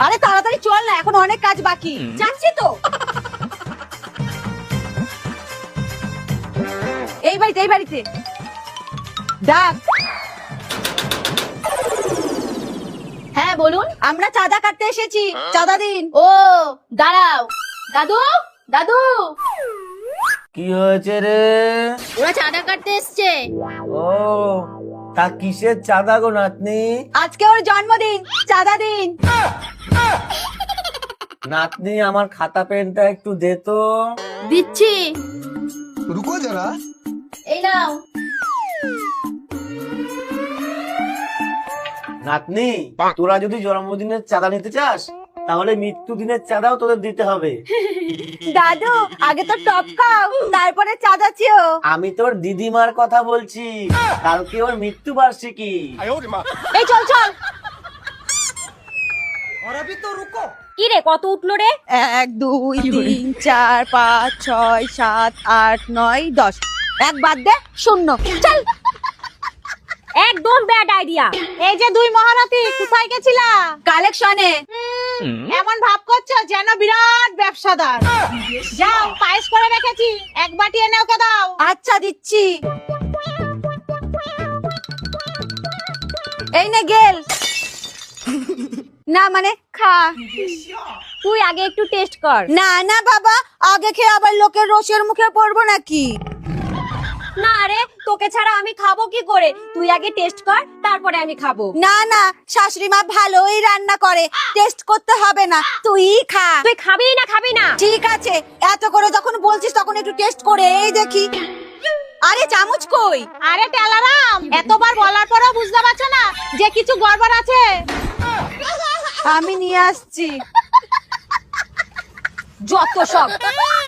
আরে তাড়াতাড়ি চল না, এখন অনেক কাজ বাকি। যাচ্ছি তো। এই বাড়িতে ডাক। হ্যাঁ বলুন। আমরা চাঁদা কাটতে এসেছি, চাঁদা দিন। ও দাঁড়াও। দাদু কি হয়েছে রে? ওরা চাঁদা কাটতে এসছে। ও তা কিসের চাঁদা গো নাতনি? আজকে ওর জন্মদিন, চাঁদা দিন। নাতনি আমার খাতা পেনটা একটু দে তো। দিচ্ছি। रुको जरा। এই নাও। নাতনি তোরা যদি জন্মদিনের চাঁদা নিতে চাস তাহলে মৃত্যু দিনের চাঁদাও তোদের দিতে হবে। দাদু আগে তো টপ খাও, তারপরে চাঁদা চেও। আমি তোর দিদিমার কথা বলছি, কালকে ওর মৃত্যু বার্ষিকী। এই চল চল। কি রে, কত উঠলো রে? 1 2 3 4 5 6 7 8 9 10। এক বাদ দে, 0। চল। একদম ব্যাড আইডিয়া। এই যে দুই মহারথী, কোথায় গেছিলা? কালেকশনে। এমন ভাব করছো যেন বিরাট ব্যবসাদার। যাও, পায়েস করে রেখেছি, এক বাটি এনে ওকে দাও। আচ্ছা দিচ্ছি। এই নে গেল। না মানে খা। তুই আগে একটু টেস্ট কর। না না বাবা, আগে খেয়ে আবার লোকের রসের মুখে পড়বো নাকি? না রে, তোকে ছাড়া আমি খাবো কি করে? তুই আগে টেস্ট কর, তারপরে আমি খাবো। না না, শাশুড়ি মা ভালোই রান্না করে, টেস্ট করতে হবে না, তুই খা। তুই খাবি না খাবি না? ঠিক আছে, এত করে যখন বলছিস তখন একটু টেস্ট করে এই দেখি। আরে চামচ কই? আরে টেলারাম, এতবার বলার পরেও বুঝতে পারছো না যে কিছু গড়বড় আছে? আমি নিয়ে আসছি। যত সব।